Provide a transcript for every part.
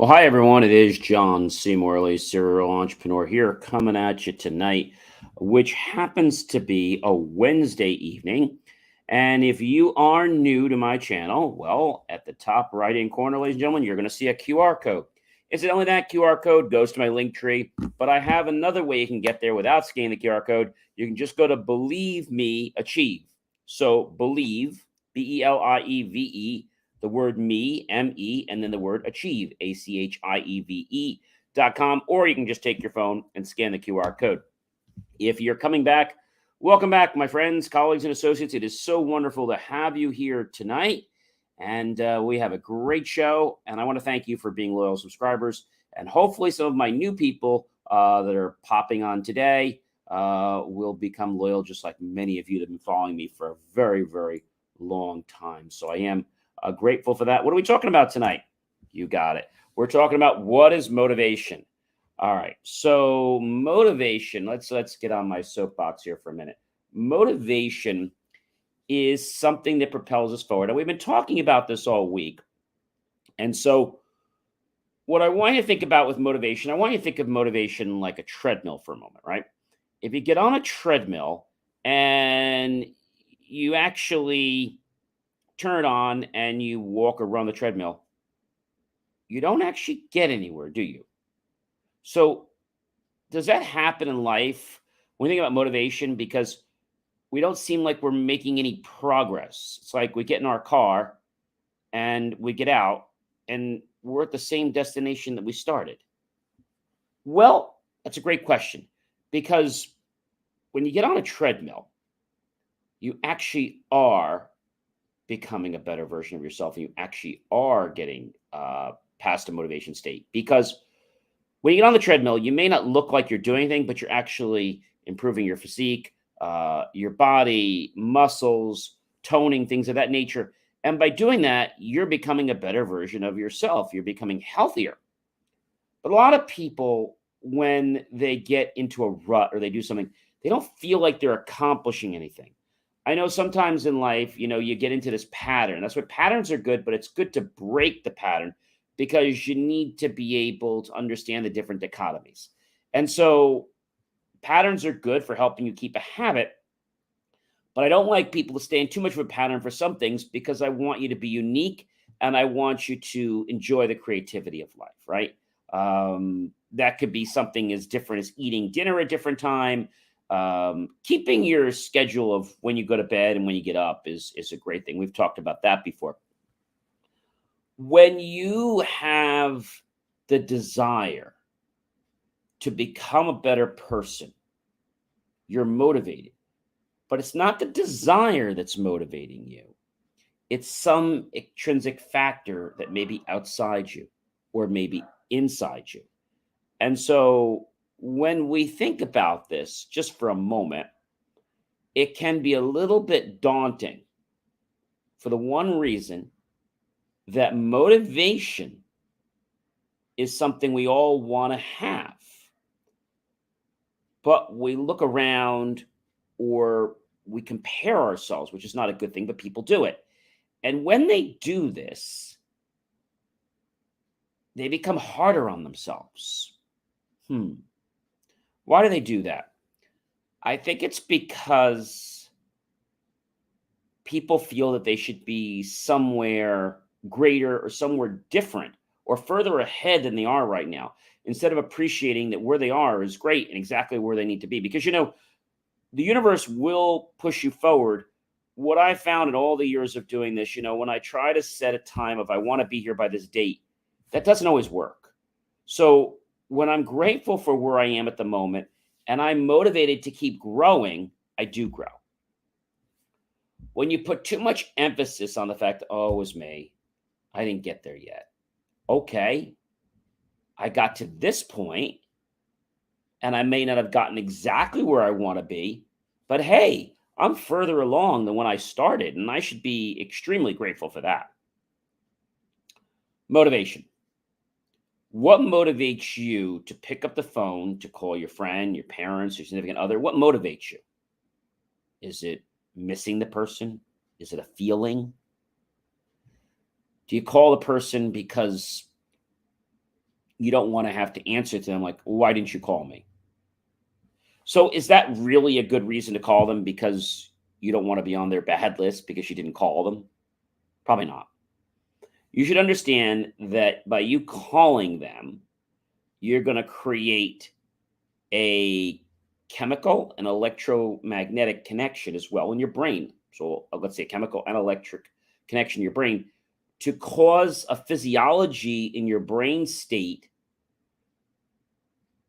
Hi everyone. It is John C. Morley, serial entrepreneur, here coming at you tonight, which happens to be a Wednesday evening. And if you are new to my channel, well, at the top right hand corner, ladies and gentlemen, you're going to see a QR code. Incidentally, that QR code goes to my link tree, but I have another way you can get there without scanning the QR code. You can just go to Believe Me Achieve. So believe, Believe, the word me, M-E, and then the word achieve, ACHIEVE.com, or you can just take your phone and scan the QR code. If you're coming back, welcome back, my friends, colleagues, and associates. It is so wonderful to have you here tonight. And we have a great show. And I want to thank you for being loyal subscribers. And hopefully some of my new people that are popping on today will become loyal, just like many of you that have been following me for a very, very long time. So I am grateful for that. What are we talking about tonight? You got it. We're talking about what is motivation. All right. So motivation, let's get on my soapbox here for a minute. Motivation is something that propels us forward. And we've been talking about this all week. And so what I want you to think about with motivation, I want you to think of motivation like a treadmill for a moment, right? If you get on a treadmill and you actually turn it on and you walk or run the treadmill, you don't actually get anywhere, do you? So does that happen in life when you think about motivation? Because we don't seem like we're making any progress. It's like we get in our car and we get out and we're at the same destination that we started. Well, that's a great question, because when you get on a treadmill, you actually are becoming a better version of yourself. And you actually are getting past a motivation state, because when you get on the treadmill, you may not look like you're doing anything, but you're actually improving your physique, your body, muscles, toning, things of that nature. And by doing that, you're becoming a better version of yourself. You're becoming healthier. But a lot of people, when they get into a rut or they do something, they don't feel like they're accomplishing anything. I know sometimes in life, you get into this pattern. That's what patterns are good, but it's good to break the pattern, because you need to be able to understand the different dichotomies. And so patterns are good for helping you keep a habit, but I don't like people to stay in too much of a pattern for some things, because I want you to be unique and I want you to enjoy the creativity of life, right? That could be something as different as eating dinner at a different time. Keeping your schedule of when you go to bed and when you get up is a great thing. We've talked about that before. When you have the desire to become a better person, you're motivated. But it's not the desire that's motivating you. It's some intrinsic factor that may be outside you or maybe inside you. And so when we think about this just for a moment, it can be a little bit daunting, for the one reason that motivation is something we all want to have. But we look around or we compare ourselves, which is not a good thing, but people do it. And when they do this, they become harder on themselves. Why do they do that? I think it's because people feel that they should be somewhere greater or somewhere different or further ahead than they are right now, instead of appreciating that where they are is great and exactly where they need to be. Because, the universe will push you forward. What I found in all the years of doing this, when I try to set a time of I want to be here by this date, that doesn't always work. So when I'm grateful for where I am at the moment and I'm motivated to keep growing, I do grow. When you put too much emphasis on the fact, oh, it was me, I didn't get there yet. Okay, I got to this point, and I may not have gotten exactly where I want to be, but hey, I'm further along than when I started, and I should be extremely grateful for that. Motivation. What motivates you to pick up the phone, to call your friend, your parents, your significant other? What motivates you? Is it missing the person? Is it a feeling? Do you call the person because you don't want to have to answer to them like, why didn't you call me? So is that really a good reason to call them because you don't want to be on their bad list because you didn't call them? Probably not. You should understand that by you calling them, you're going to create a chemical and electromagnetic connection as well in your brain. So let's say chemical and electric connection in your brain to cause a physiology in your brain state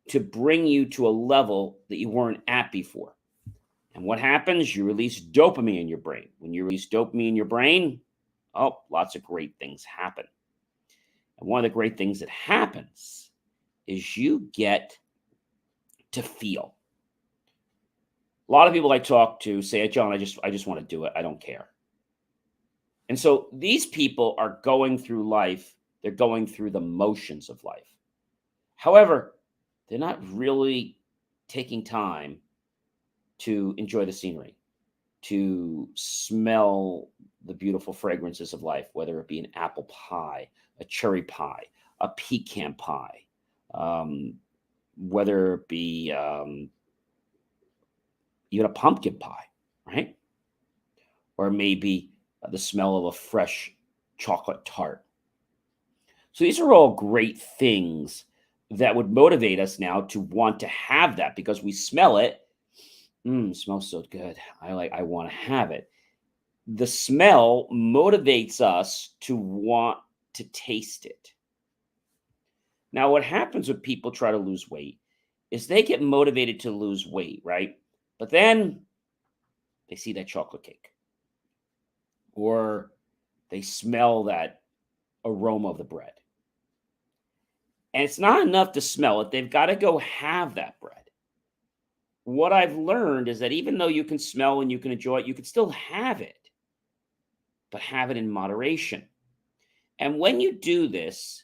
to bring you to a level that you weren't at before. And what happens? You release dopamine in your brain. When you release dopamine in your brain, oh, lots of great things happen. And one of the great things that happens is you get to feel. A lot of people I talk to say, John, I just want to do it. I don't care. And so these people are going through life. They're going through the motions of life. However, they're not really taking time to enjoy the scenery, to smell the beautiful fragrances of life, whether it be an apple pie, a cherry pie, a pecan pie, whether it be even a pumpkin pie, right? Or maybe the smell of a fresh chocolate tart. So these are all great things that would motivate us now to want to have that because we smell it. Smells so good. I want to have it. The smell motivates us to want to taste it. Now, what happens when people try to lose weight is they get motivated to lose weight, right? But then they see that chocolate cake or they smell that aroma of the bread. And it's not enough to smell it. They've got to go have that bread. What I've learned is that even though you can smell and you can enjoy it, you can still have it, but have it in moderation. And when you do this,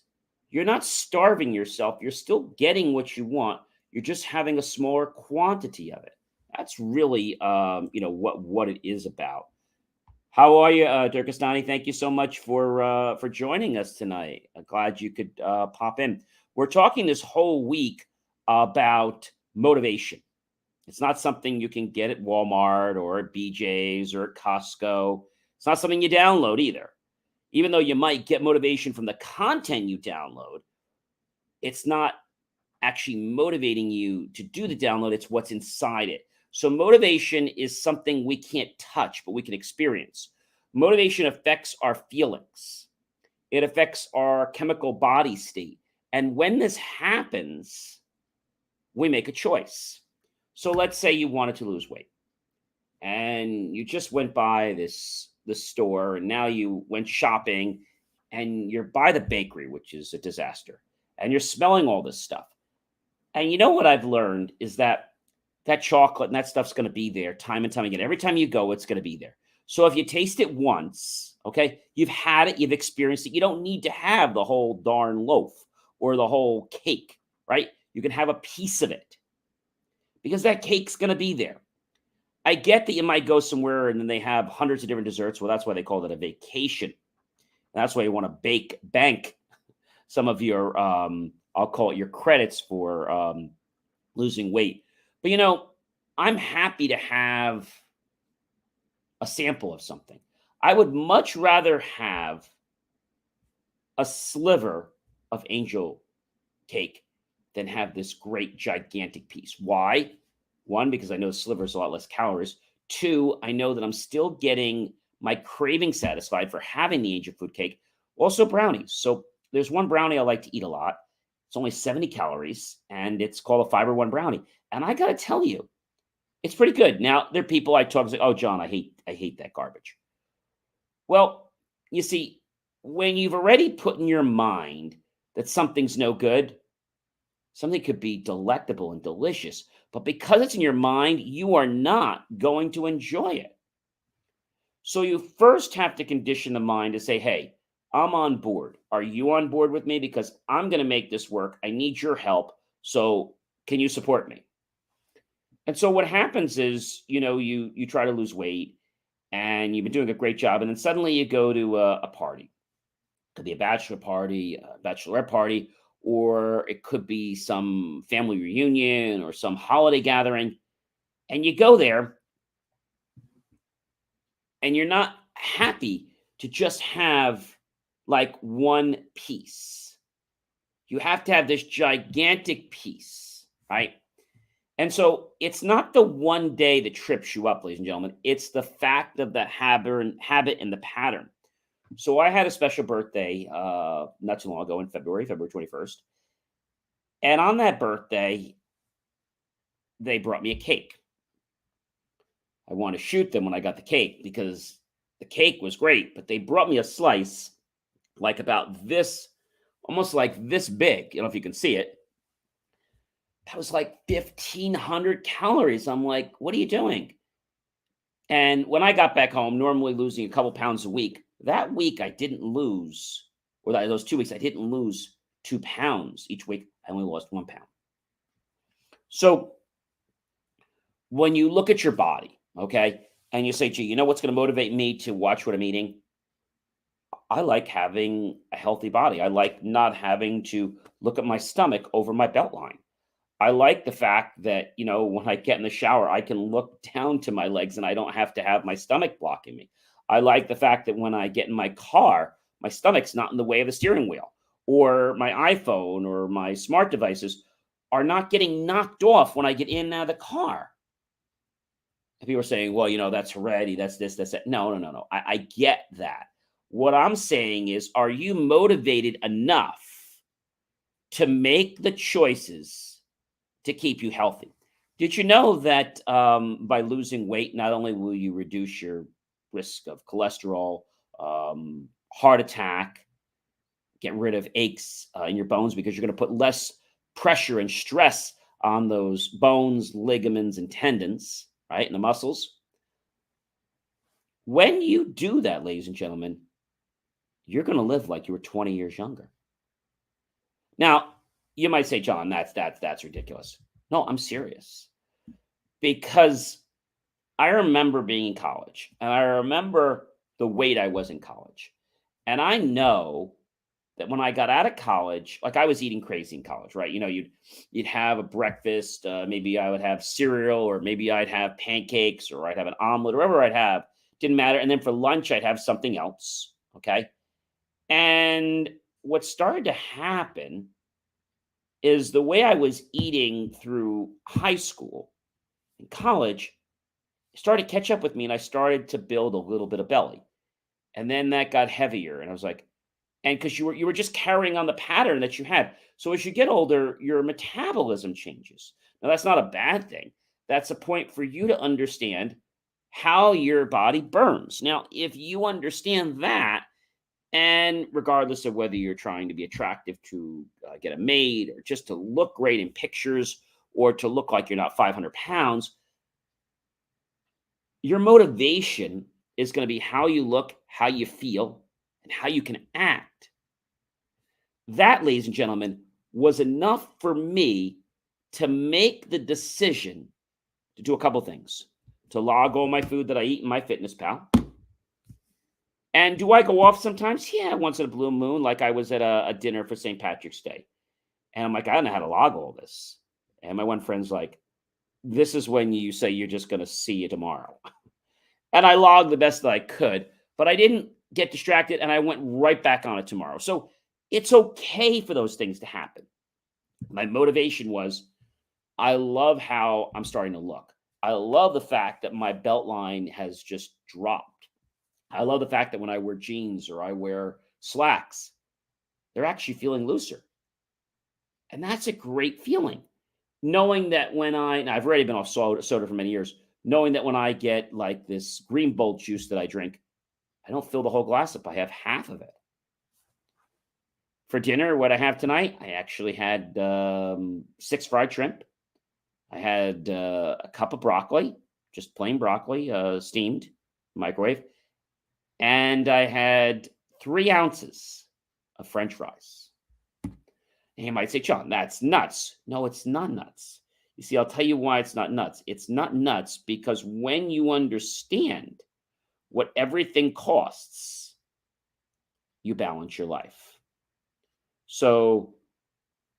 you're not starving yourself. You're still getting what you want. You're just having a smaller quantity of it. That's really, what it is about. How are you, Turkestani? Thank you so much for joining us tonight. I'm glad you could pop in. We're talking this whole week about motivation. It's not something you can get at Walmart or at BJ's or at Costco. It's not something you download either. Even though you might get motivation from the content you download, it's not actually motivating you to do the download. It's what's inside it. So motivation is something we can't touch, but we can experience. Motivation affects our feelings. It affects our chemical body state. And when this happens, we make a choice. So let's say you wanted to lose weight and you just went by the store and now you went shopping and you're by the bakery, which is a disaster, and you're smelling all this stuff. And you know what I've learned is that chocolate and that stuff's going to be there time and time again. Every time you go, it's going to be there. So if you taste it once, okay, you've had it, you've experienced it. You don't need to have the whole darn loaf or the whole cake, right? You can have a piece of it because that cake's going to be there. I get that you might go somewhere and then they have hundreds of different desserts. Well, that's why they call it a vacation. That's why you want to bank some of your, I'll call it your credits for losing weight. But, I'm happy to have a sample of something. I would much rather have a sliver of angel cake than have this great gigantic piece. Why? One, because I know sliver is a lot less calories. Two, I know that I'm still getting my craving satisfied for having the angel food cake. Also brownies. So there's one brownie I like to eat a lot. It's only 70 calories and it's called a Fiber One brownie. And I got to tell you, it's pretty good. Now, there are people I talk to say, oh, John, I hate that garbage. Well, you see, when you've already put in your mind that something's no good, something could be delectable and delicious, but because it's in your mind, you are not going to enjoy it. So you first have to condition the mind to say, hey, I'm on board. Are you on board with me? Because I'm going to make this work. I need your help. So can you support me? And so what happens is, you try to lose weight and you've been doing a great job. And then suddenly you go to a party. It could be a bachelor party, a bachelorette party, or it could be some family reunion or some holiday gathering. And you go there and you're not happy to just have like one piece. You have to have this gigantic piece, right? And so it's not the one day that trips you up, ladies and gentlemen. It's the fact of the habit and the pattern. So I had a special birthday not too long ago in February 21st. And on that birthday, they brought me a cake. I wanted to shoot them when I got the cake because the cake was great, but they brought me a slice like about this, almost like this big. I don't know if you can see it. That was like 1,500 calories. I'm like, what are you doing? And when I got back home, normally losing a couple pounds a week, that week I didn't lose, or those 2 weeks, I didn't lose 2 pounds each week. I only lost 1 pound. So when you look at your body, okay, and you say, gee, you know what's going to motivate me to watch what I'm eating? I like having a healthy body. I like not having to look at my stomach over my belt line. I like the fact that, when I get in the shower, I can look down to my legs and I don't have to have my stomach blocking me. I like the fact that when I get in my car, my stomach's not in the way of the steering wheel, or my iPhone or my smart devices are not getting knocked off when I get in and out of the car. And people are saying, well, that's heredity, that's this, that's that. No. I get that. What I'm saying is, are you motivated enough to make the choices to keep you healthy? Did you know that by losing weight, not only will you reduce your risk of cholesterol, heart attack, get rid of aches in your bones because you're going to put less pressure and stress on those bones, ligaments, and tendons, right, and the muscles. When you do that, ladies and gentlemen, you're going to live like you were 20 years younger. Now, you might say, John, that's ridiculous. No, I'm serious. Because I remember being in college, and I remember the weight I was in college. And I know that when I got out of college, like I was eating crazy in college, right? You'd have a breakfast, maybe I would have cereal, or maybe I'd have pancakes, or I'd have an omelet, or whatever I'd have, didn't matter. And then for lunch, I'd have something else, okay? And what started to happen is the way I was eating through high school and college started to catch up with me, and I started to build a little bit of belly. And then that got heavier, and I was like, and because you were just carrying on the pattern that you had. So as you get older, your metabolism changes. Now that's not a bad thing. That's a point for you to understand how your body burns. Now, if you understand that, and regardless of whether you're trying to be attractive to get a maid, or just to look great in pictures, or to look like you're not 500 pounds, your motivation is going to be how you look, how you feel, and how you can act. That, ladies and gentlemen, was enough for me to make the decision to do a couple things. To log all my food that I eat in my Fitness Pal. And do I go off sometimes? Yeah, once in a blue moon, like I was at a dinner for St. Patrick's Day. And I'm like, I don't know how to log all this. And my one friend's like, this is when you say you're just going to see you tomorrow. And I logged the best that I could, but I didn't get distracted, and I went right back on it tomorrow. So it's okay for those things to happen. My motivation was, I love how I'm starting to look. I love the fact that my belt line has just dropped. I love the fact that when I wear jeans or I wear slacks, they're actually feeling looser. And that's a great feeling. Knowing that when I've already been off soda for many years, knowing that when I get like this green bolt juice that I drink, I don't fill the whole glass up. I have half of it. For dinner, what I have tonight, I actually had 6 fried shrimp. I had a cup of broccoli, just plain broccoli, steamed, microwave. And I had 3 ounces of French fries. And you might say, John, that's nuts. No, it's not nuts. You see, I'll tell you why it's not nuts. It's not nuts because when you understand what everything costs, you balance your life. So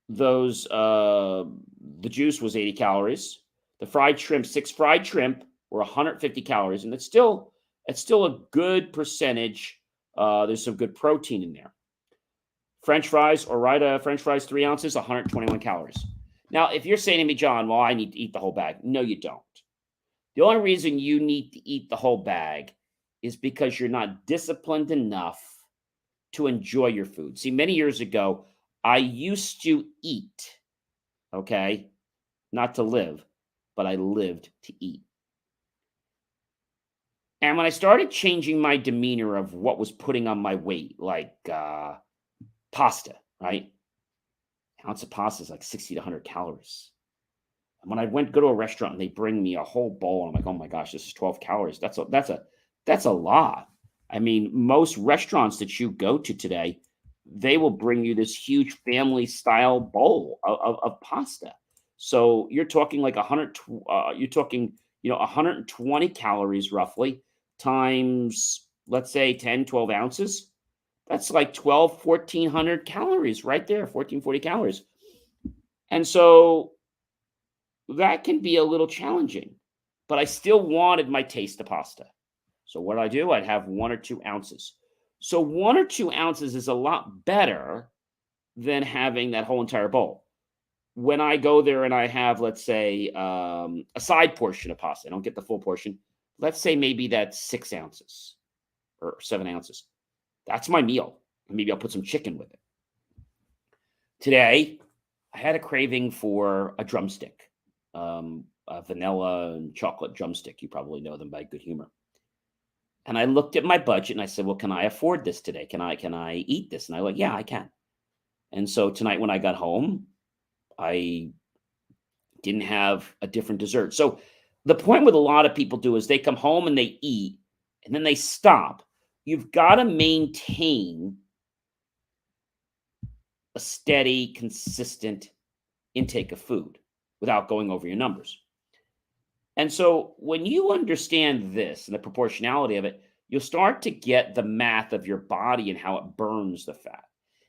those the juice was 80 calories. The fried shrimp, 6 fried shrimp were 150 calories, and it's still a good percentage. There's some good protein in there. French fries or French fries, 3 ounces, 121 calories. Now, if you're saying to me, John, well, I need to eat the whole bag. No, you don't. The only reason you need to eat the whole bag is because you're not disciplined enough to enjoy your food. See, many years ago, I used to eat, okay, not to live, but I lived to eat. And when I started changing my demeanor of what was putting on my weight, like pasta, right? An ounce of pasta is like 60 to 100 calories. And when I go to a restaurant and they bring me a whole bowl, I'm like, oh my gosh, this is 12 calories. That's a lot. I mean, most restaurants that you go to today, they will bring you this huge family style bowl of pasta. So you're talking like 120 calories roughly times, let's say 10, 12 ounces. That's like 1,400 calories right there, 1,440 calories. And so that can be a little challenging, but I still wanted my taste of pasta. So what I do? I'd have 1 or 2 ounces. So 1 or 2 ounces is a lot better than having that whole entire bowl. When I go there and I have, let's say, a side portion of pasta, I don't get the full portion. Let's say maybe that's 6 ounces or 7 ounces. That's my meal. And maybe I'll put some chicken with it. Today, I had a craving for a drumstick, a vanilla and chocolate drumstick. You probably know them by Good Humor. And I looked at my budget and I said, well, can I afford this today? Can I eat this? And I like, yeah, I can. And so tonight when I got home, I didn't have a different dessert. So the point with a lot of people do is they come home and they eat and then they stop. You've got to maintain a steady, consistent intake of food without going over your numbers. And so when you understand this and the proportionality of it, you'll start to get the math of your body and how it burns the fat.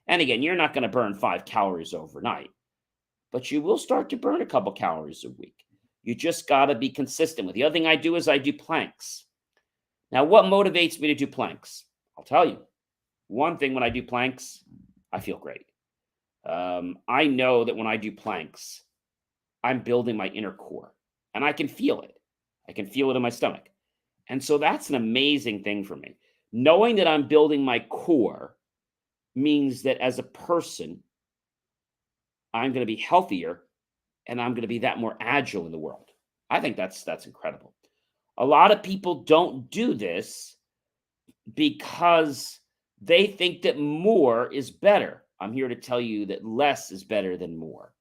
And again, you're not going to burn 5 calories overnight, but you will start to burn a couple calories a week. You just got to be consistent with it. The other thing I do is I do planks. Now, what motivates me to do planks? I'll tell you. One thing, when I do planks, I feel great. I know that when I do planks, I'm building my inner core. And I can feel it. I can feel it in my stomach. And so that's an amazing thing for me. Knowing that I'm building my core means that as a person, I'm going to be healthier and I'm going to be that more agile in the world. I think that's incredible. A lot of people don't do this because they think that more is better. I'm here to tell you that less is better than more.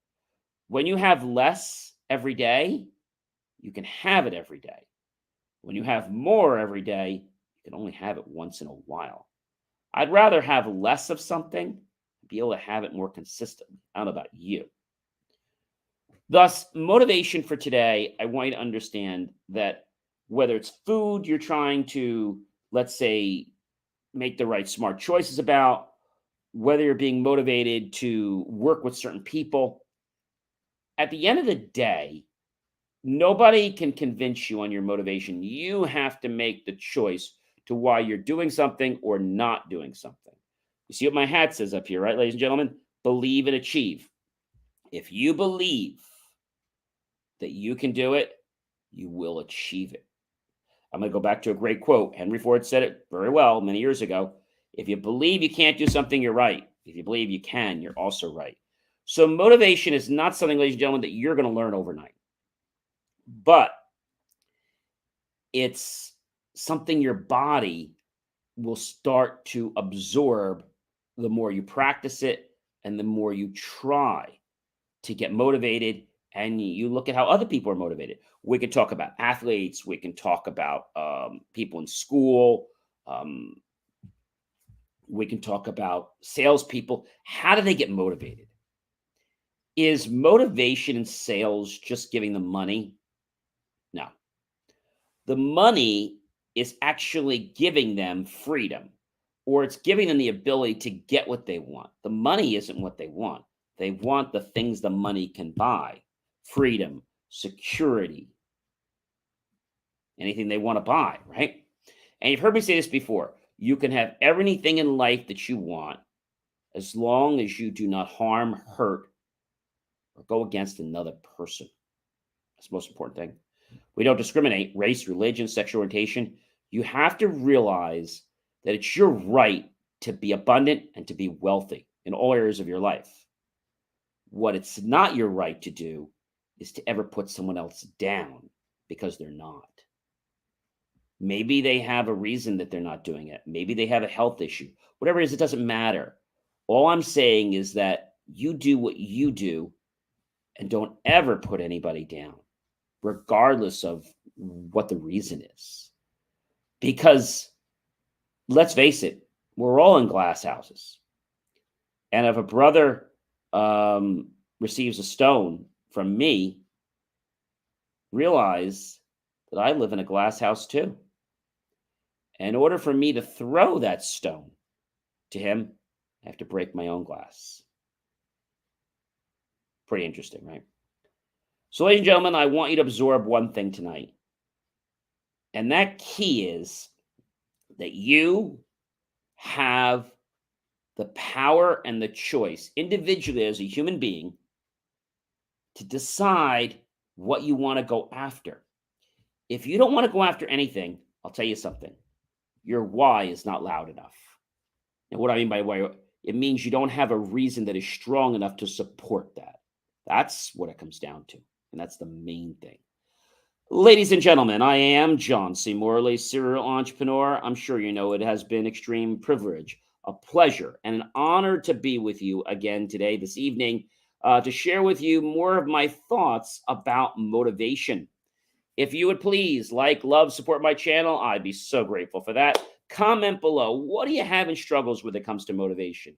When you have less every day, you can have it every day. When you have more every day, you can only have it once in a while. I'd rather have less of something and be able to have it more consistently. I don't know about you. Thus, motivation for today, I want you to understand that whether it's food you're trying to, let's say, make the right smart choices about, whether you're being motivated to work with certain people, at the end of the day, nobody can convince you on your motivation. You have to make the choice to why you're doing something or not doing something. You see what my hat says up here, right, ladies and gentlemen? Believe and achieve. If you believe that you can do it, you will achieve it. I'm going to go back to a great quote. Henry Ford said it very well many years ago. If you believe you can't do something, you're right. If you believe you can, you're also right. So motivation is not something, ladies and gentlemen, that you're going to learn overnight. But it's something your body will start to absorb the more you practice it and the more you try to get motivated. And you look at how other people are motivated. We can talk about athletes. We can talk about people in school. We can talk about salespeople. How do they get motivated? Is motivation in sales just giving them money? No. The money is actually giving them freedom, or it's giving them the ability to get what they want. The money isn't what they want. They want the things the money can buy: freedom, security, anything they want to buy, right? And you've heard me say this before. You can have everything in life that you want as long as you do not harm, hurt, or go against another person. That's the most important thing. We don't discriminate: race, religion, sexual orientation. You have to realize that it's your right to be abundant and to be wealthy in all areas of your life. What it's not your right to do is to ever put someone else down because they're not. Maybe they have a reason that they're not doing it. Maybe they have a health issue. Whatever it is, it doesn't matter. All I'm saying is that you do what you do and don't ever put anybody down, regardless of what the reason is. Because let's face it, we're all in glass houses. And if a brother receives a stone from me, realize that I live in a glass house too. In order for me to throw that stone to him, I have to break my own glass. Pretty interesting, right? So, ladies and gentlemen, I want you to absorb one thing tonight. And that key is that you have the power and the choice, individually as a human being, to decide what you want to go after. If you don't want to go after anything, I'll tell you something. Your why is not loud enough. And what I mean by why, it means you don't have a reason that is strong enough to support that. That's what it comes down to. And that's the main thing. Ladies and gentlemen, I am John C. Morley, serial entrepreneur. I'm sure you know it has been extreme privilege, a pleasure, and an honor to be with you again today, this evening, to share with you more of my thoughts about motivation. If you would please like, love, support my channel, I'd be so grateful for that. Comment below. What do you have in struggles when it comes to motivation?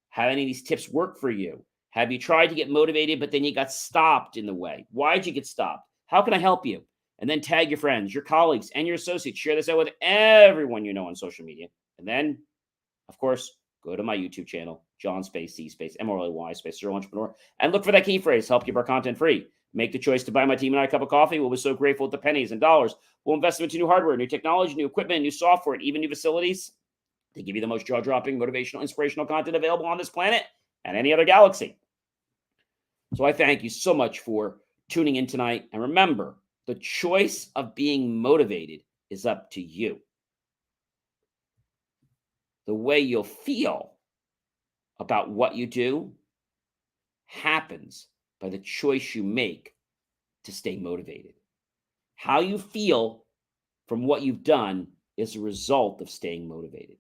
Have any of these tips work for you? Have you tried to get motivated, but then you got stopped in the way? Why'd you get stopped? How can I help you? And then tag your friends, your colleagues, and your associates. Share this out with everyone you know on social media. And then, of course, go to my YouTube channel, John Space C Space MRLY Space Serial Entrepreneur, and look for that key phrase, help keep our content free. Make the choice to buy my team and I a cup of coffee. We'll be so grateful with the pennies and dollars. We'll invest into new hardware, new technology, new equipment, new software, and even new facilities to give you the most jaw-dropping, motivational, inspirational content available on this planet and any other galaxy. So I thank you so much for tuning in tonight. And remember, the choice of being motivated is up to you. The way you'll feel about what you do happens by the choice you make to stay motivated. How you feel from what you've done is a result of staying motivated.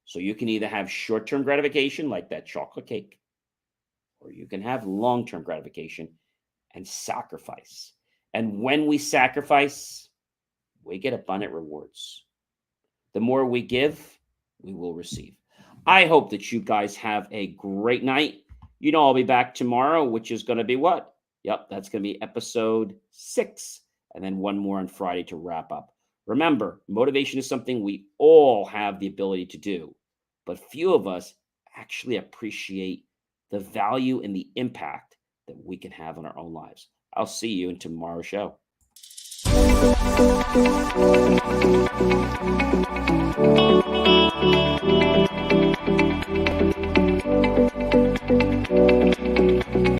So you can either have short-term gratification like that chocolate cake, or you can have long-term gratification and sacrifice. And when we sacrifice, we get abundant rewards. The more we give, we will receive. I hope that you guys have a great night. You know, I'll be back tomorrow, which is going to be what? Yep, that's going to be episode 6. And then one more on Friday to wrap up. Remember, motivation is something we all have the ability to do, but few of us actually appreciate the value and the impact that we can have on our own lives. I'll see you in tomorrow's show.